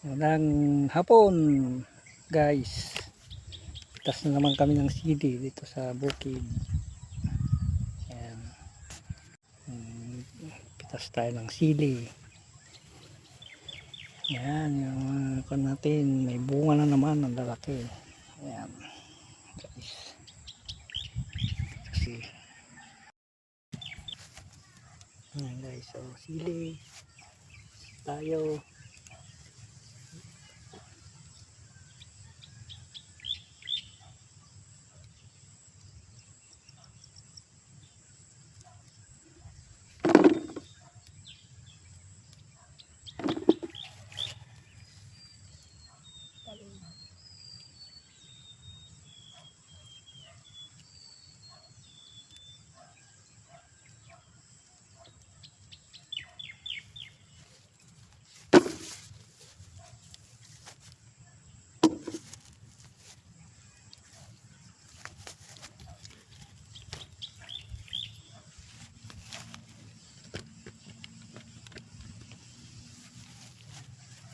Magandang hapon guys. Pitas na naman kami ng sili dito sa bukid. Ayan. Pitas tayo ng sili. Ayan yung kan natin. May bunga na naman ang lalaki. Ayan guys. Kasi ayan guys. So sili tayo.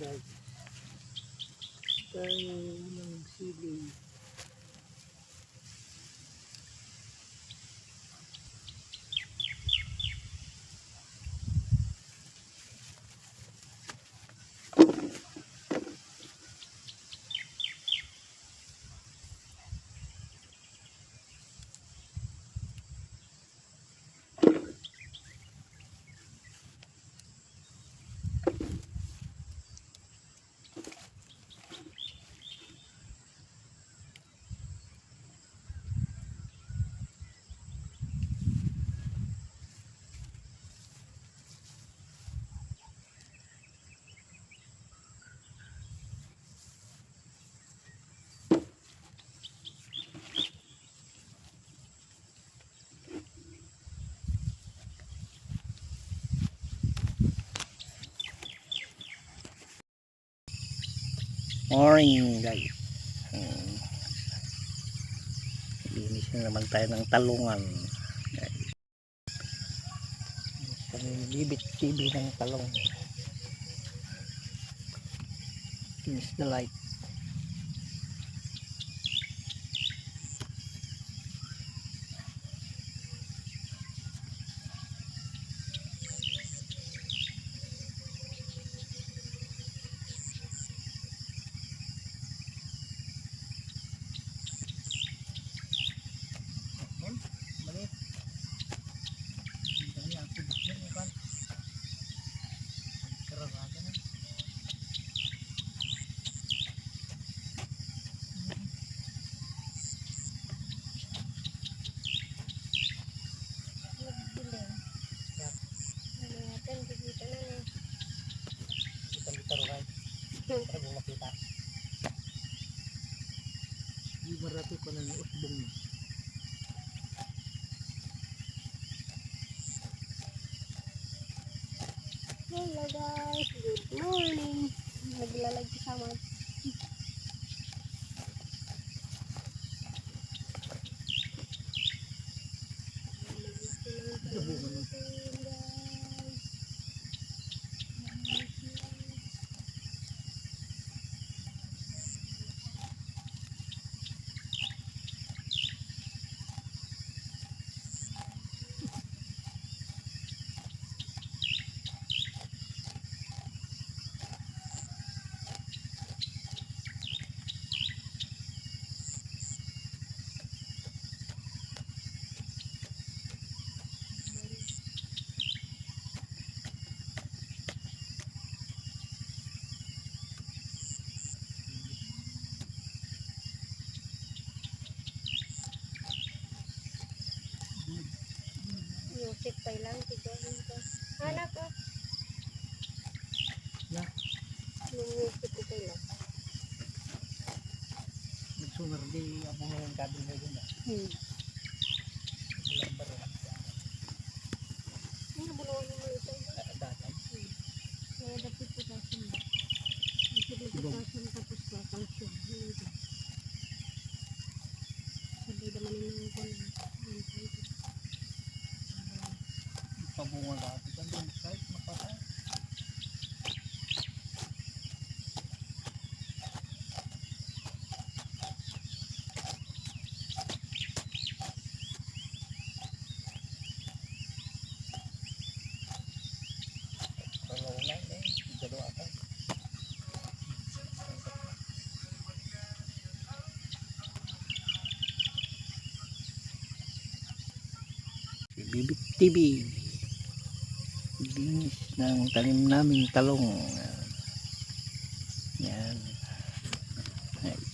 Guys, tayo ng sili. Morning guys. Linis na naman tayo ng talungan guys. Bibit TV ng talong. Finish the light. Para makita. Di marami ko na ng usbong. Hello guys, good morning. Naglalag kasama. Music pa lang, tigahin ko. Anak ko. Na? Yung music ko pa lang. Nagsunar di ako ngayon kabel na yun. Walang baro. Ano bulungan mo ito? Datan. Kaya dapat putasin mo. Putasin tapos calcium. Sabi naman yung mga Pabunga dati. Kahit makata. Bibit TV. Linis ng tanim naming talong. Yan. Nice.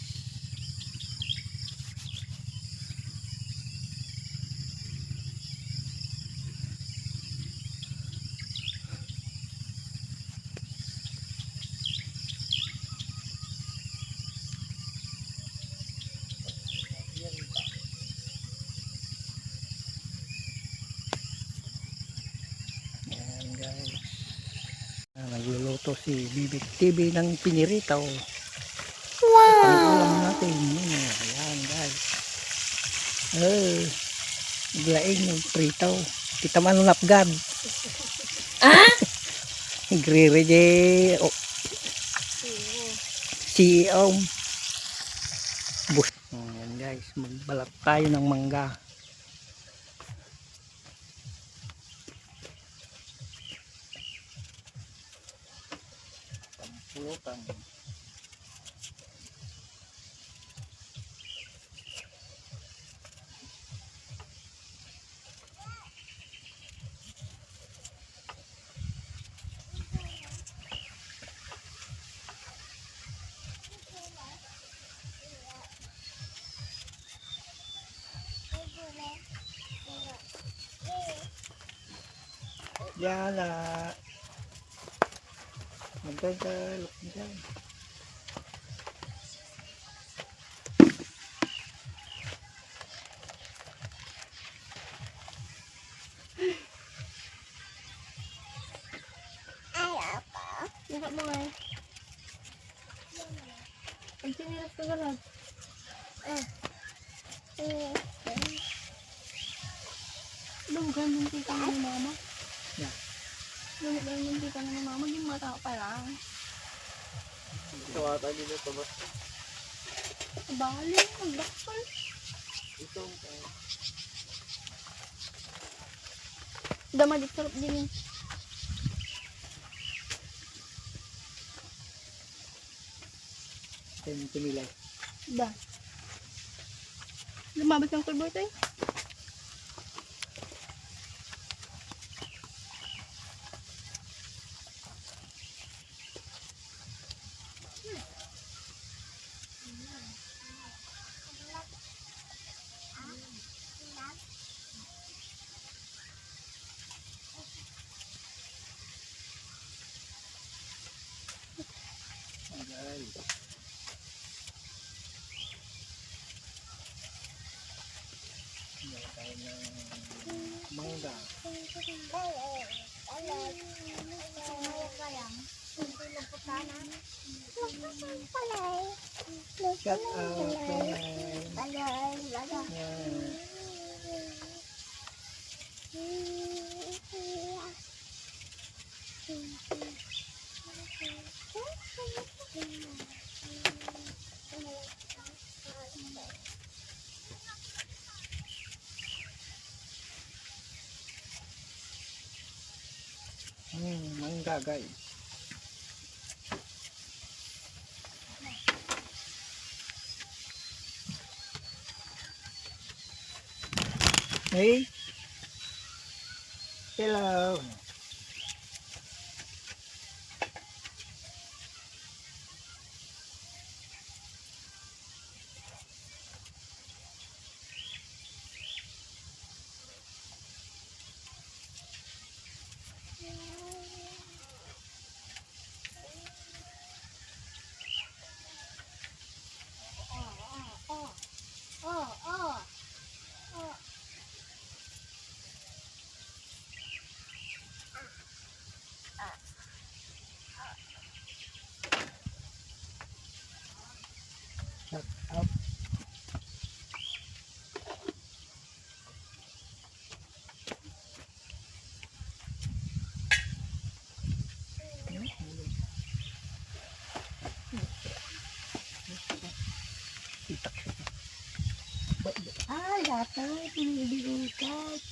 Yan guys. Nagluluto si Bibit TV ng piniritaw. Pang-ulam natin. Ayan guys. Glaing ng pritaw. Kita man ng napgan. Gre-reje. Oh, CEO. Bus. Ayan guys. Magbalak tayo ng mangga. Pulutan. Yala. Magdagalok dyan. Buka mo nga. Ang sinilas ko gano'n. Lumugan yung tita ng mama. Yeah. Lumugan yung tita ng mama. Yung mata ko pa lang. Ito ata din ito ba? Bali, magbakal. Ito. Damadik sarap din yun. Tumilay. Da. Lumabas ang kulboy tayo. Mangga. Shout out. Mangga guys. Hey. Hello. Shout out. Ay, dapat. Pinibigat.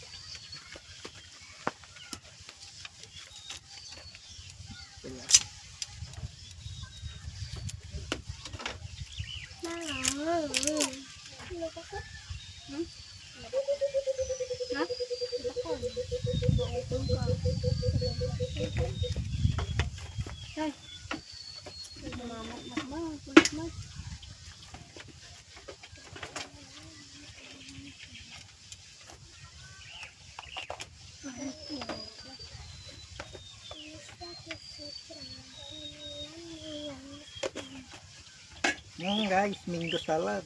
Guys, mango salad.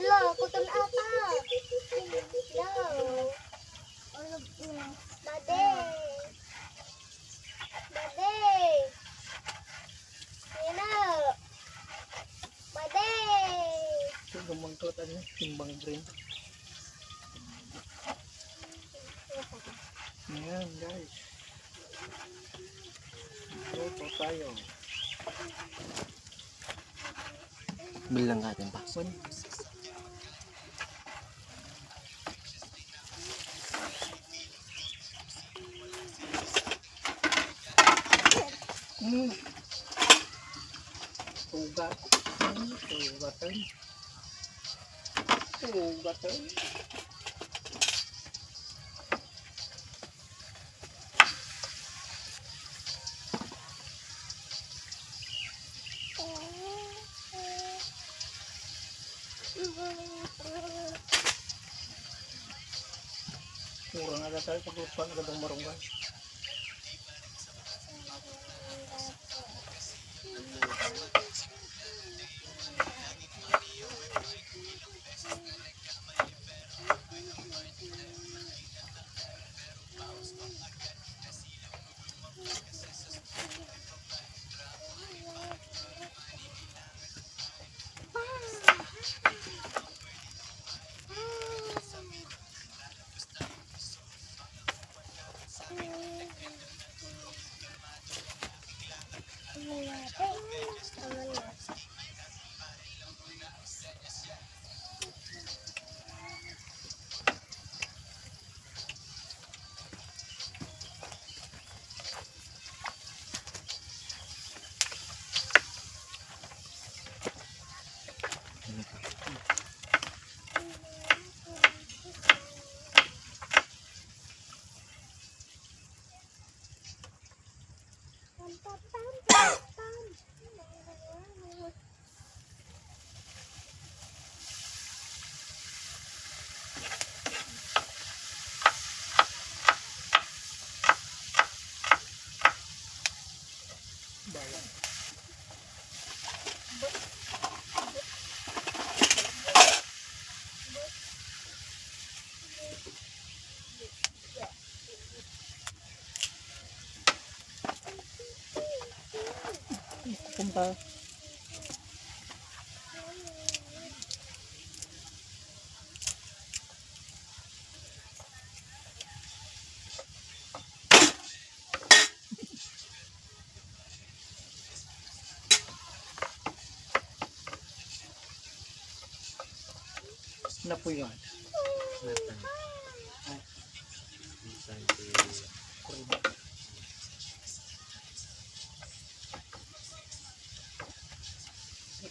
Hello, kuton apa? Hello. Dade. Dade. Hello. Dade. Ito gumangkot ano, timbang green. Ayan guys. Ito tayo. Bilang natin pa. Ugat. Ugatan. Ugatan. Kurang ada tayo paglupan gadang marunggan. Punta. Na po yun. Nathan.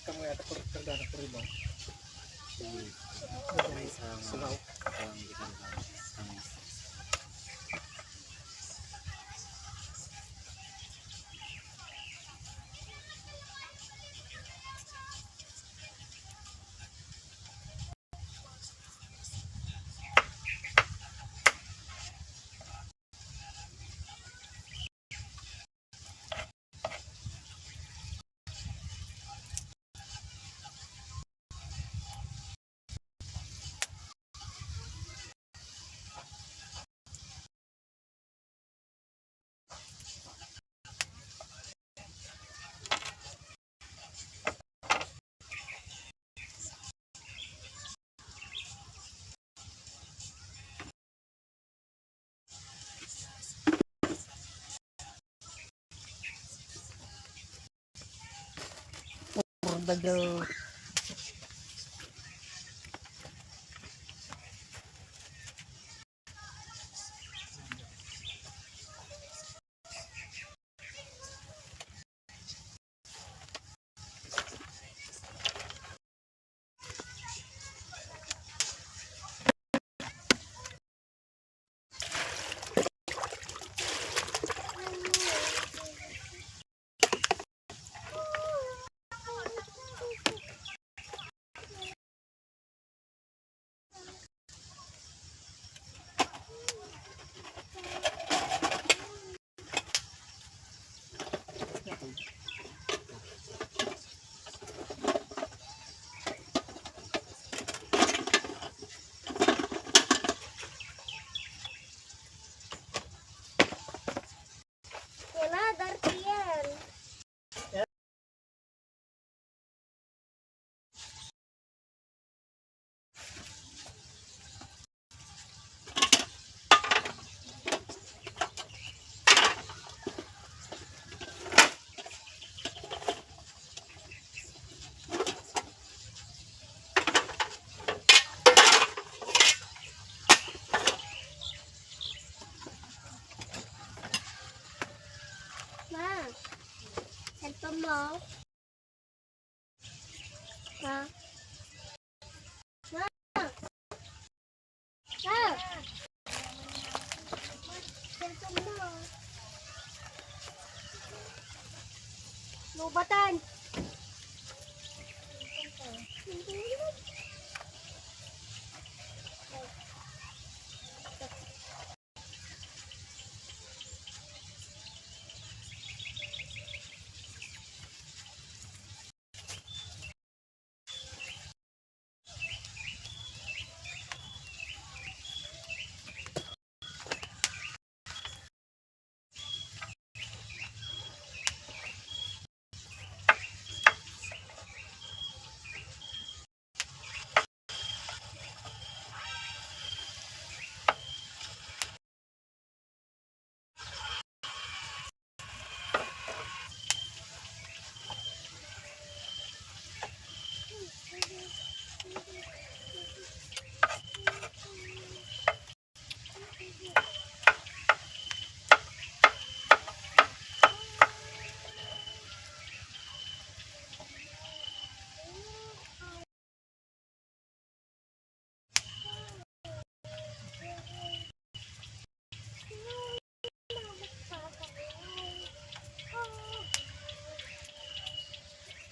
Kamu yata kagana ko rin ba? Sumaw. daw. Wala, darti yan. Ma, cellphone mo? Ma? Ma? Ma? Cellphone mo? Lubatan.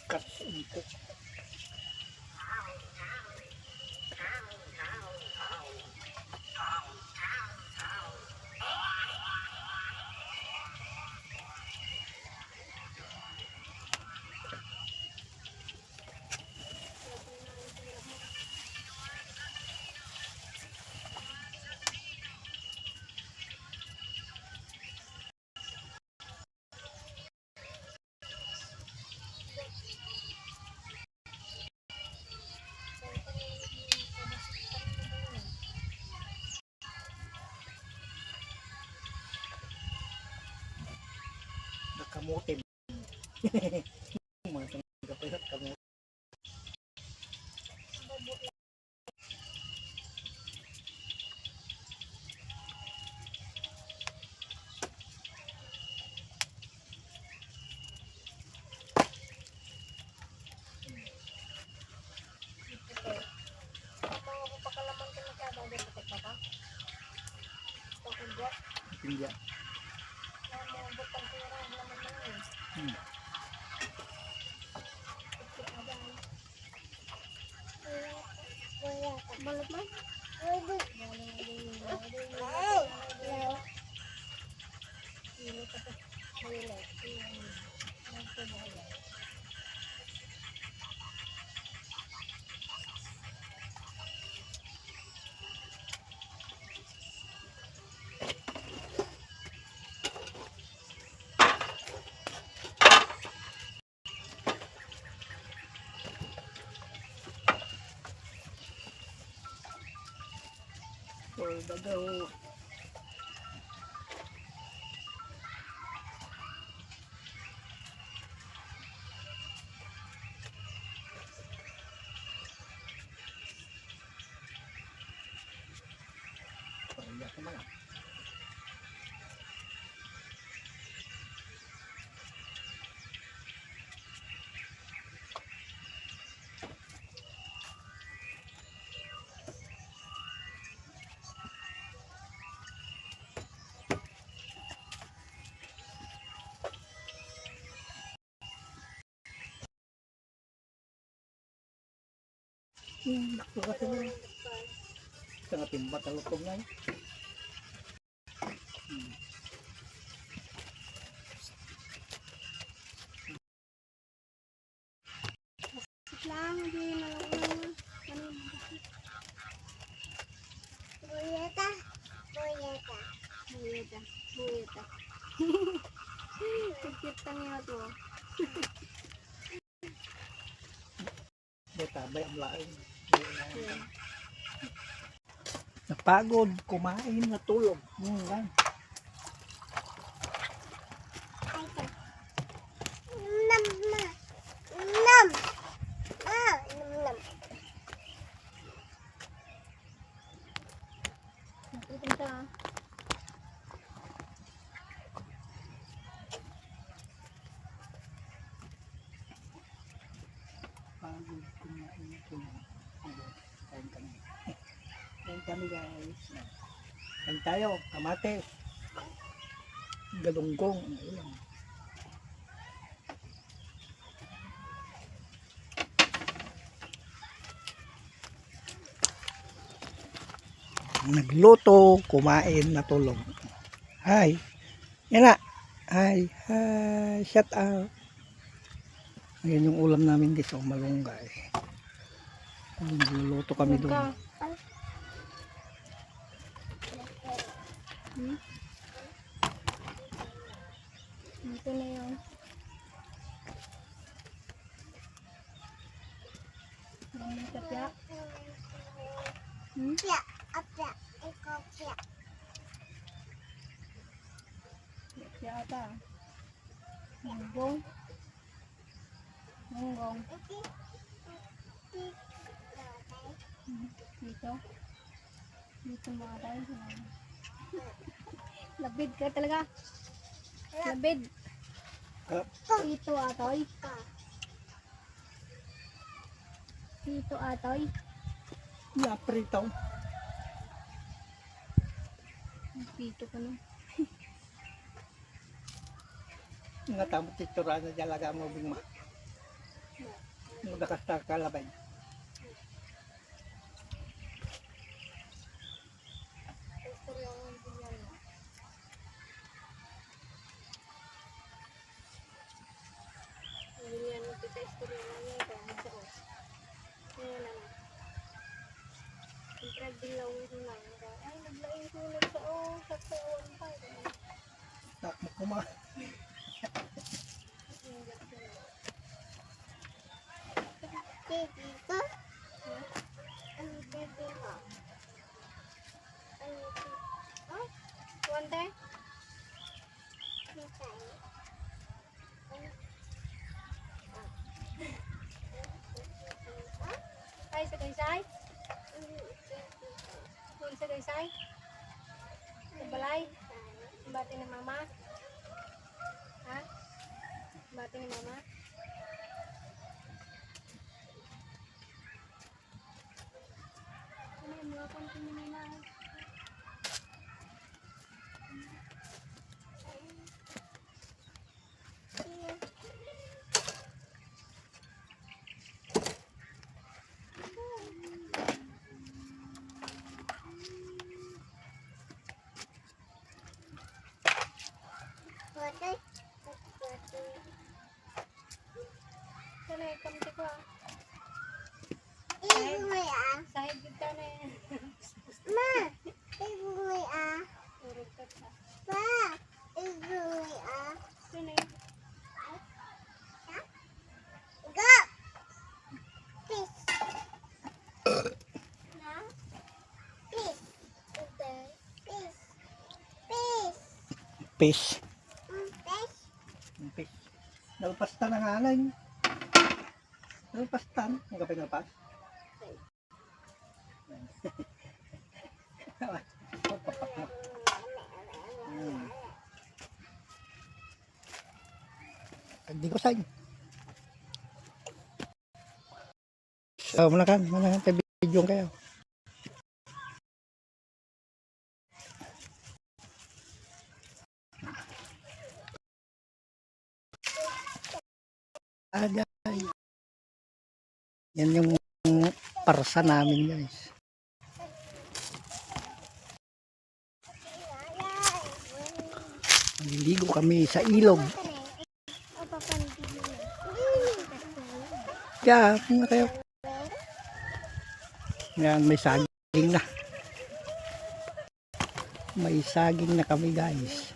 Kasuntok. Nakamutin. Mga tanggap kamutin. Mga pakalaman ka na siya, bagay sa pagkaka. Pakubot. Pinja. Mga butang pera, laman na yun. Balot man? Or dagaw. Ito kasi mo. Ito nga timba talukog na yun. Lang, hindi malang Buyeta. Buyeta. Buyeta. Buyeta. Cute ang yun ito. May tabay ang laing. Napagod, kumain, natulog. Yan. Nam na. Nam. Nam nam. Nakita ka. Pagod, kumain, natulog. Kain kami. Kain kami guys. Kain tayo, kamates. Galunggong. Ayan. Nagluto, kumain, natulog. Hi. Yan na. Hi. Hi. Shout out. Ayan yung ulam namin dito, malunggay. Nagluluto kami doon. Ito na yun. May kapya. Pya. Apya. Ikaw pya. Pya ata. Munggong. Munggong. Dito. Dito mga tayo. Labid ka talaga. Labid. Dito atoy. Dito atoy. Naprito. Dito ka no. Nga tamo titura na dalaga mo bingma. Nagkasta kalabay. Ay, naglaing sulat sa saksaon pa. Tak mo kuma. Baby ko? Ano baby ko? Ano baby ko? Wanda? Ay, sa kaysay? Doon sa kaysay? Sa balay? Bati ni mama? Ha? Bati ni mama? Ano yung mga konti nila? Sana kamti ko ah. Ibumoy ah. Sahid kita na eh. Ma, ibumoy ah. Urog ka ta. Ma, ibumoy ah. Sana eh. Go! Peace. Na? Peace. Okay. Peace. Peace. Fish. Peace. Fish. Nalpastan ang alay. Nalpastan. Ang kapag nalpas. Papak mo. Hindi ko sa inyo. So, manakan, video kayo. Guys. Yan yung parsa namin guys. Naliligo kami sa ilog. Kaya, na kayo. Yan, may saging na. May saging na kami guys.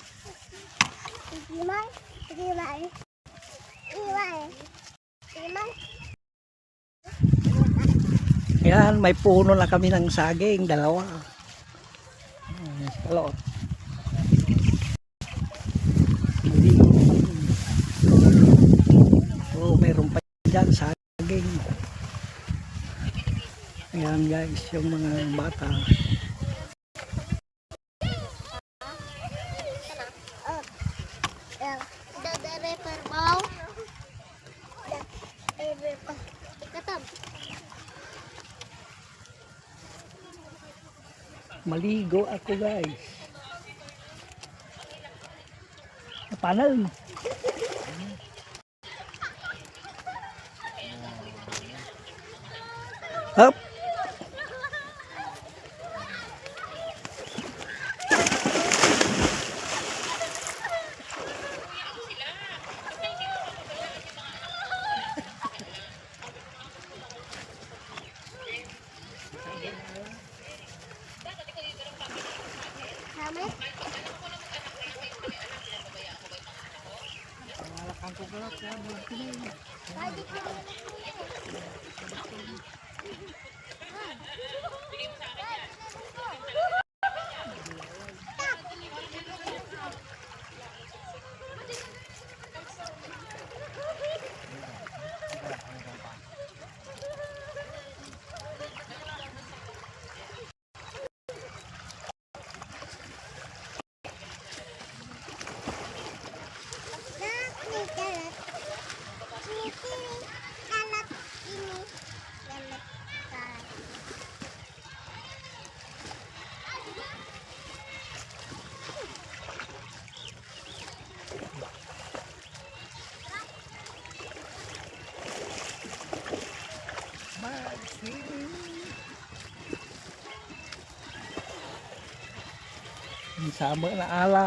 Yan, may puno na kami ng saging, dalawa. Kalot. Oh, mayroon pa dyan saging. Ayan guys, yung mga bata. Maligo ako guys. Paano? Hop. Sama na ala.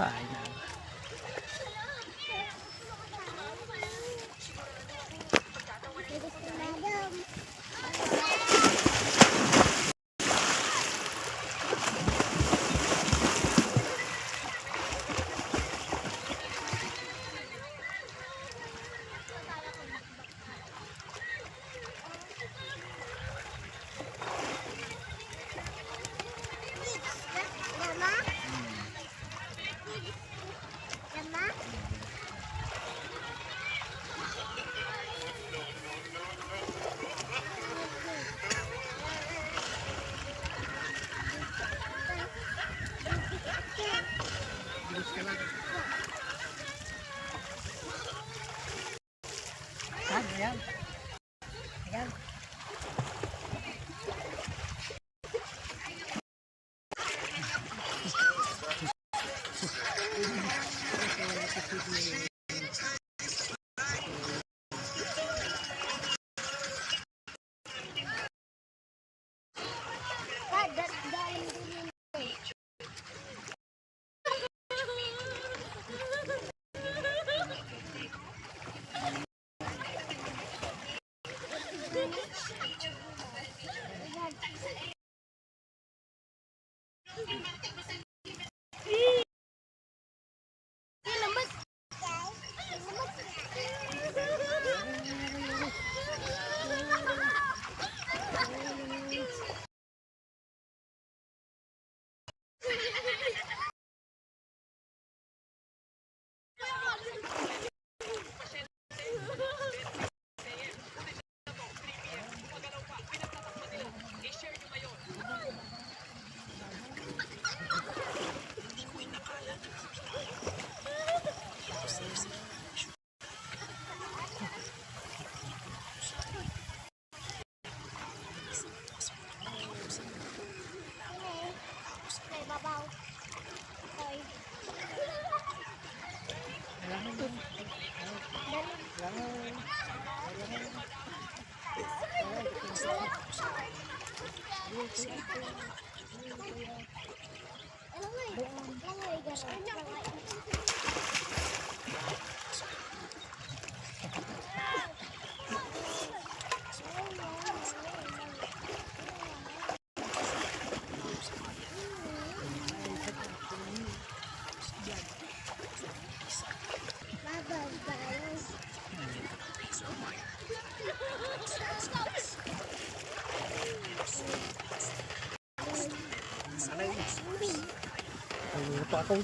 Luto ako.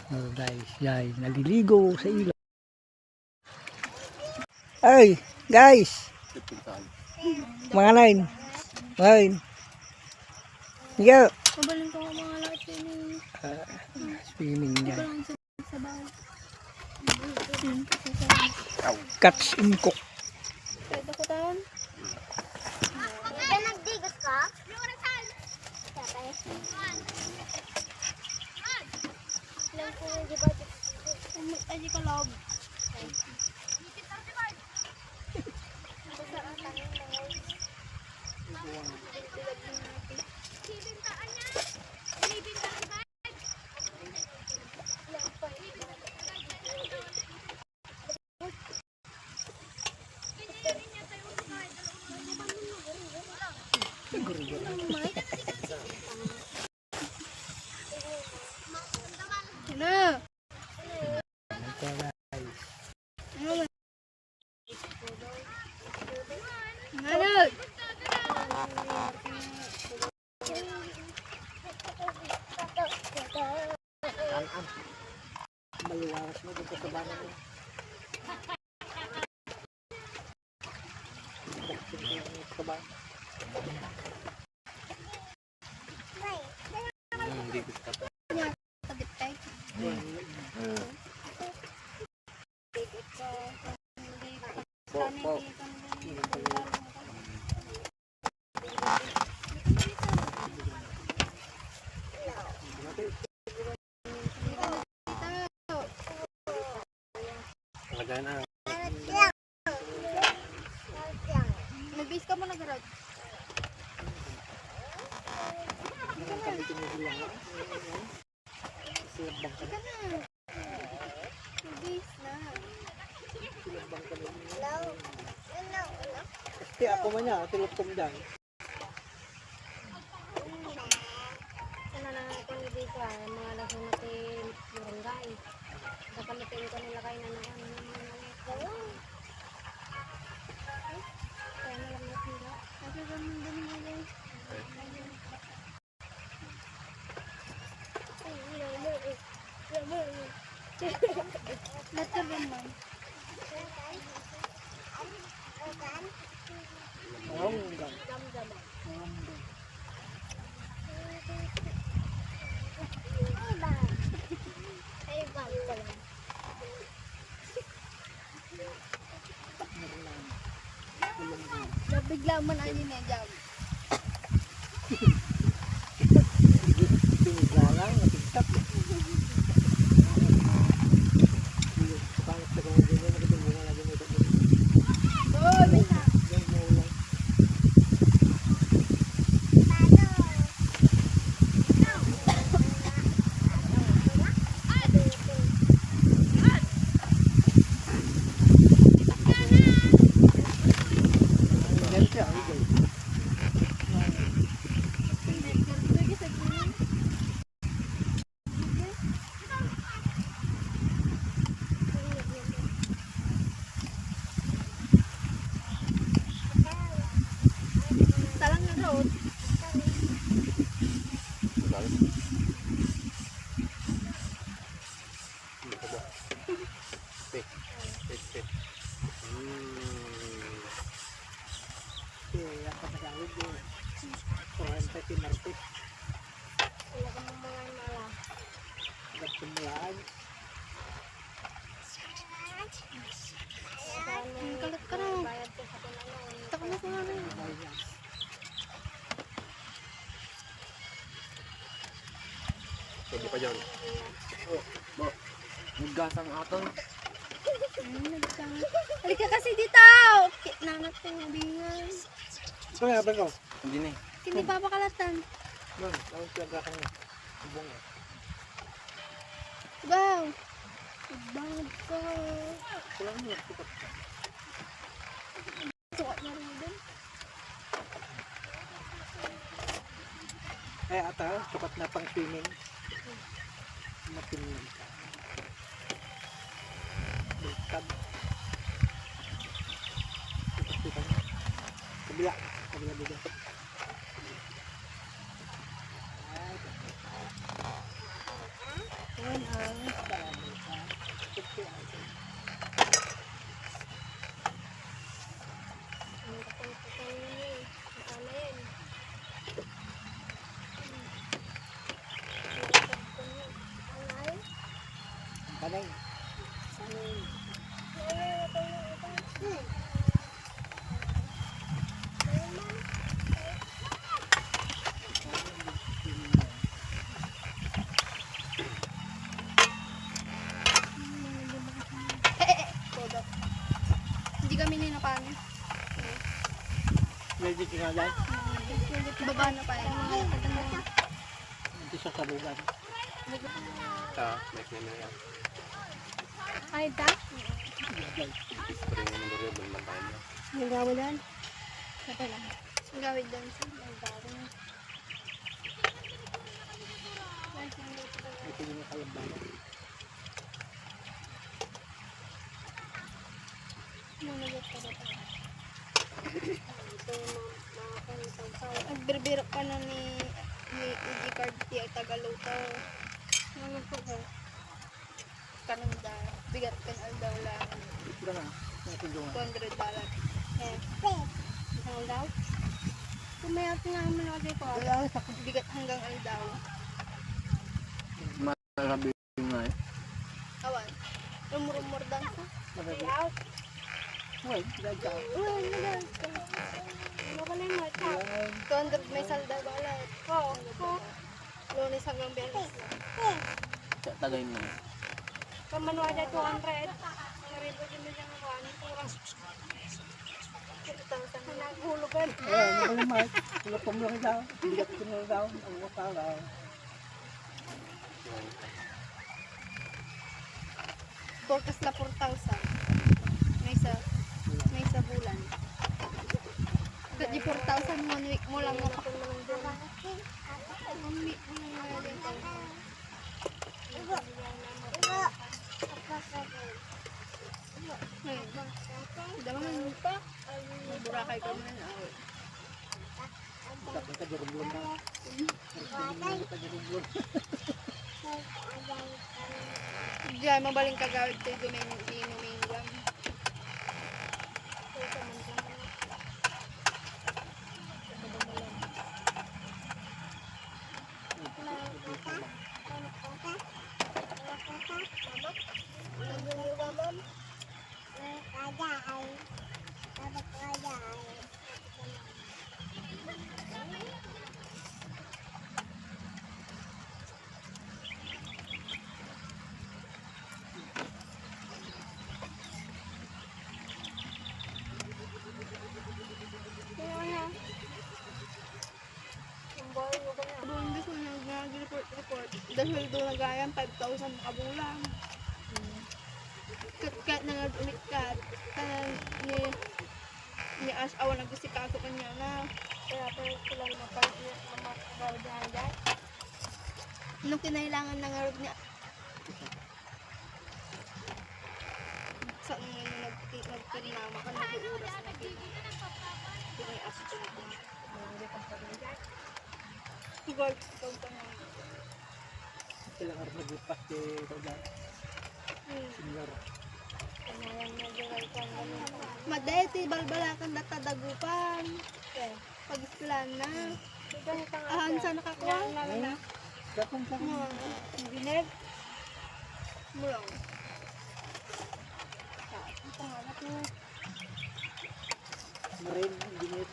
Oh guys, yay, naliligo sa ilog. Ay, guys. Mga nine. Nine. Miguel. Mabaling ko mga lahat yun. Swimming niya. Sa bawah. Catch and cook. Pwede ko taon. Nagdigas ka? Lang po yung diba? Aji ka loob. Ano? Ano? Maliwaras mo dito sa banan mo. Hindi gusto pa. Magana. Nag-base ka mo nag-road. Nag-base na. Kasi ako man niya, tulog kong dyan. Sana na ito nag-base ka. Mga lasong natin barangay. Sa kamitin ko nila kayo na naman. Kaya na lang natira. Kasi ganun din mo guys. Lahat ba man? Bigla man ani na jam. Tinggal lang, natigtap. Pangit sa kong gino, nakitimbungan lagi mo ito. Oh, bisa. Yan mo lang. Yan siya, ay guys. Talang na road. Kaya kapatawid yun. 40 Martes. Wala ka mong mga mala. Nagsimulaan. Kalat ka na. Bayad ko sa tunanong. Taka na ko nga rin. Pwede pa dyan. Maggasang atong. Halika kasi dito! Nanak ko yung bingan. So, yaban ko. Hindi na eh. Kini papakalatan. Ma'am, tawag talaga ka niya. Bubong eh. Wow! Bag ko. Kulang niya, tukat ka. Sukat na rin din. Ay, ata, tukat na pang swimming. Matinag ka. Baliktad. Tukat niya. Kabila. Kabila dito. Yan ang sabi sa pagkakasal. Kanay. Hindi kami ninapan. Ready ka nga dyan? Baba na pa yan. Hindi siya kalugan. Ta, may kanya yan. Ay, ta? Spring ng duro, bulang tayo na. Yung gawin doon? Ito lang. Yung gawin doon. Ito yung kalabay. Nagbirbiro pa na ni EG card ti ay Tagaluto. Ano po ba? Kananda. Bigat kan aldaw lang. Ito na. Natin doon. $200. Eh. Ano daw? Kumayat nga naman ako dito. Bigat hanggang aldaw. Marabi nga eh. Awan. Rumur-rumur dan sa. Marami. Well, dahil ka. Ano ka na yung mata? 200 may salda ba ulit? Oo. Lunes hanggang Biyernes na. Sa tagay mo. Kamanwa dyan 200. Ang ribo dyan na dyan ako. Anong kurang? 2,000 na naghulugan. Eh, malamay. Tulad ko mo lang daw. Bigat ko na daw. Ang wakala. Forecast na 4,000. May sa bulan. Kasi 4,000 1 week mo lang mapakul mo lang doon. 1 week mo lang na din. Dama man lupa. Burakay ka man. Tapos ka dirubulon daw. Diyan, mabaling kagawid tayo domain lang. Doon gusto nag-report. Dahil doon nagayang 5,000 kabulang. Kahit na nag-umikat, ni Ash awan nagusikaso kanya na. Kaya pa sila mapagawad na dyan. Nung kinailangan na nga niya, saan nga nagpinama ka, nag-uras na Ash ko na. Igual, ikaw ka nga. Kailangan rin nag-ipas kay Rodan. Senior. Madeti, balbalakan na tadagupan. Pag-islan na. Ahan sa nakakuha? Kapag sa Mga binib. Mulang. Ang pangalat mo. Marin, ginit.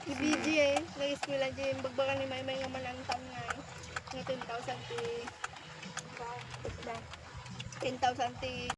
I-BG eh. Nag-eskwela dyan. Bagbakan ni Maymay nga manangtan nga eh. Nga 10,000 ti... 10,000 ti...